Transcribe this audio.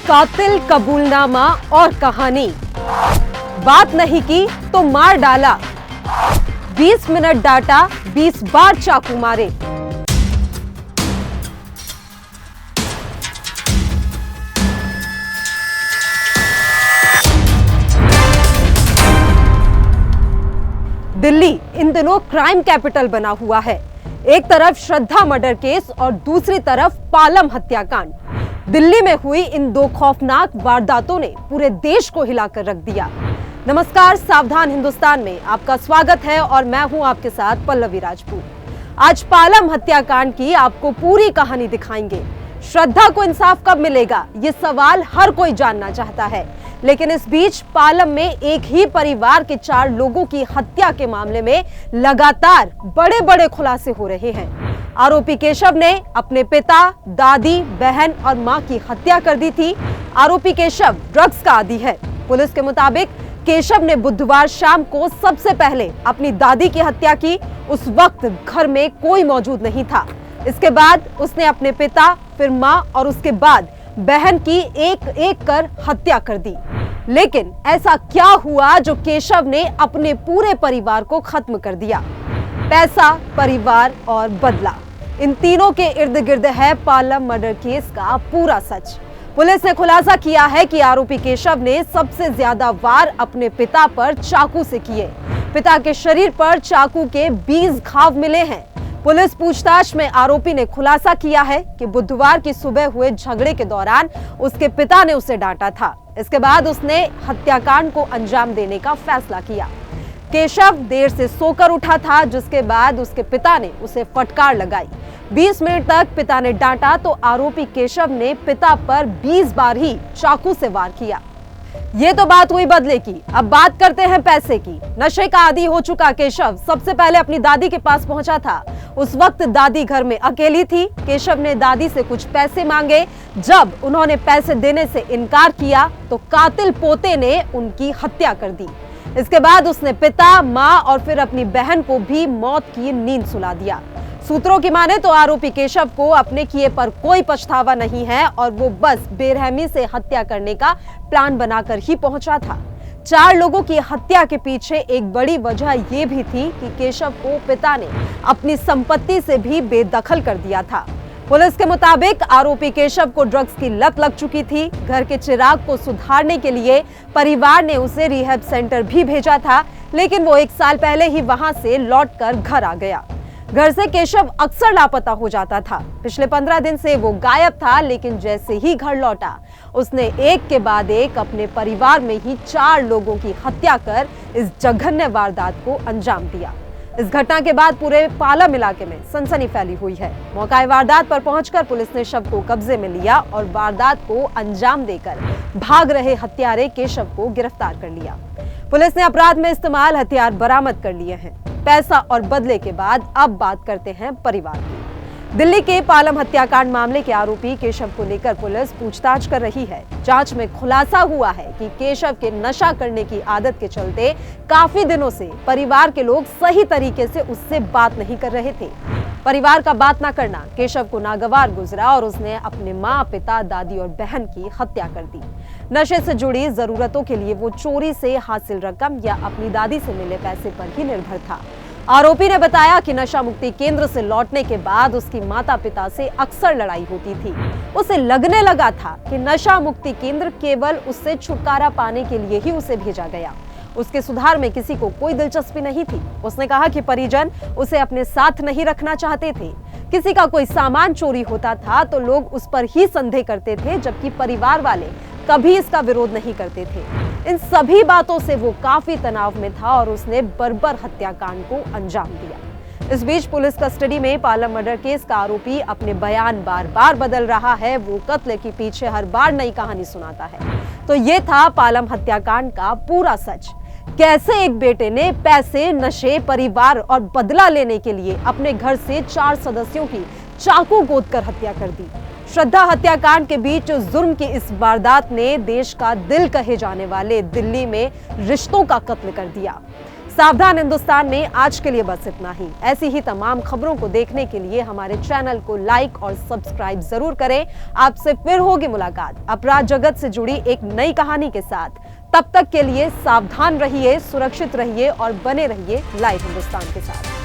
कातिल कबूलनामा और कहानी। बात नहीं की तो मार डाला। 20 मिनट डांटा, 20 बार चाकू मारे। दिल्ली इन दिनों क्राइम कैपिटल बना हुआ है। एक तरफ श्रद्धा मर्डर केस और दूसरी तरफ पालम हत्याकांड। दिल्ली में हुई इन दो खौफनाक वारदातों ने पूरे देश को हिलाकर रख दिया। नमस्कार, सावधान हिंदुस्तान में आपका स्वागत है और मैं हूं आपके साथ पल्लवी राजपूत। आज पालम हत्याकांड की आपको पूरी कहानी दिखाएंगे। श्रद्धा को इंसाफ कब मिलेगा, ये सवाल हर कोई जानना चाहता है। लेकिन इस बीच पालम में एक ही परिवार के 4 लोगों की हत्या के मामले में लगातार बड़े बड़े खुलासे हो रहे हैं। आरोपी केशव ने अपने पिता, दादी, बहन और मां की हत्या कर दी थी। आरोपी केशव ड्रग्स का आदी है। पुलिस के मुताबिक केशव ने बुधवार शाम को सबसे पहले अपनी दादी की हत्या की। उस वक्त घर में कोई मौजूद नहीं था। इसके बाद उसने अपने पिता, फिर मां और उसके बाद बहन की एक एक कर हत्या कर दी। लेकिन ऐसा क्या हुआ जो केशव ने अपने पूरे परिवार को खत्म कर दिया? पैसा, परिवार और बदला, इन तीनों के इर्द गिर्द है पालम मर्डर केस का पूरा सच। पुलिस ने खुलासा किया है कि आरोपी केशव ने सबसे ज्यादा वार अपने पिता पर चाकू से किए। पिता के शरीर पर चाकू के 20 घाव मिले हैं। पुलिस पूछताछ में आरोपी ने खुलासा किया है कि बुधवार की सुबह हुए झगड़े के दौरान उसके पिता ने उसे डांटा था। इसके बाद उसने हत्याकांड को अंजाम देने का फैसला किया। केशव देर से सोकर उठा था, जिसके बाद उसके पिता ने उसे फटकार लगाई। 20 मिनट तक पिता ने डांटा तो आरोपी केशव ने पिता पर 20 बार ही चाकू से वार किया। ये तो बात हुई बदले की। अब बात करते हैं पैसे की। नशे का आदी हो चुका केशव सबसे पहले अपनी दादी के पास पहुंचा था। उस वक्त दादी घर में अकेली थी। केशव ने दादी से कुछ पैसे मांगे। जब उन्होंने पैसे देने से इनकार किया तो कातिल पोते ने उनकी हत्या कर दी। इसके बाद उसने पिता, मां और फिर अपनी बहन को भी मौत की नींद सुला दिया। सूत्रों की माने तो आरोपी केशव को अपने किए पर कोई पछतावा नहीं है और वो बस बेरहमी से हत्या करने का प्लान बनाकर ही पहुंचा था। 4 लोगों की हत्या के पीछे एक बड़ी वजह यह भी थी कि केशव को पिता ने अपनी संपत्ति से भी बेदखल कर दिया था। पुलिस के मुताबिक आरोपी केशव को ड्रग्स की लत लग चुकी थी। घर के चिराग को सुधारने के लिए परिवार ने उसे रिहैब सेंटर भी भेजा था, लेकिन वो 1 साल पहले ही वहां से लौटकर घर आ गया। घर से केशव अक्सर लापता हो जाता था। पिछले 15 दिन से वो गायब था, लेकिन जैसे ही घर लौटा उसने एक के बाद एक अपने परिवार में ही 4 लोगों की हत्या कर इस जघन्य वारदात को अंजाम दिया। इस घटना के बाद पूरे पालम इलाके में सनसनी फैली हुई है। मौका वारदात पर पहुंचकर पुलिस ने शव को कब्जे में लिया और वारदात को अंजाम देकर भाग रहे हत्यारे केशव को गिरफ्तार कर लिया। पुलिस ने अपराध में इस्तेमाल हथियार बरामद कर लिए हैं। पैसा और बदले के बाद अब बात करते हैं परिवार की। दिल्ली के पालम हत्याकांड मामले के आरोपी केशव को लेकर पुलिस पूछताछ कर रही है। जांच में खुलासा हुआ है कि केशव के नशा करने की आदत के चलते काफी दिनों से परिवार के लोग सही तरीके से उससे बात नहीं कर रहे थे। परिवार का बात ना करना केशव को नागवार गुजरा और उसने अपने माँ, पिता, दादी और बहन की हत्या कर दी। नशे से जुड़ी जरूरतों के लिए वो चोरी से हासिल रकम या अपनी दादी से मिले पैसे पर ही निर्भर था। आरोपी ने बताया कि नशा मुक्ति केंद्र से लौटने के बाद उसकी माता पिता से अक्सर लड़ाई होती थी। उसे लगने लगा था कि नशा मुक्ति केंद्र केवल उससे छुटकारा पाने के लिए ही उसे भेजा गया। उसके सुधार में किसी को कोई दिलचस्पी नहीं थी। उसने कहा कि परिजन उसे अपने साथ नहीं रखना चाहते थे। किसी का कोई सामान चोरी होता था तो लोग उस पर ही संदेह करते थे, जबकि परिवार वाले कभी इसका विरोध नहीं करते थे। इन सभी बातों से वो काफी तनाव में था और उसने बर्बर हत्याकांड को अंजाम दिया। इस बीच पुलिस कस्टडी में पालम मर्डर केस का आरोपी अपने बयान बार बार बदल रहा है। वो कत्ल के पीछे हर बार नई कहानी सुनाता है। तो ये था पालम हत्याकांड का पूरा सच। कैसे एक बेटे ने पैसे, नशे, परिवार और बदला लेने के लिए अपने घर से 4 सदस्यों की चाकू गोदकर हत्या कर दी। श्रद्धा हत्याकांड के बीच जुर्म की इस वारदात ने देश का दिल कहे जाने वाले दिल्ली में रिश्तों का कत्ल कर दिया। सावधान हिंदुस्तान में आज के लिए बस इतना ही। ऐसी ही तमाम खबरों को देखने के लिए हमारे चैनल को लाइक और सब्सक्राइब जरूर करें। आपसे फिर होगी मुलाकात अपराध जगत से जुड़ी एक नई कहानी के साथ। तब तक के लिए सावधान रहिए, सुरक्षित रहिए और बने रहिए लाइव हिंदुस्तान के साथ।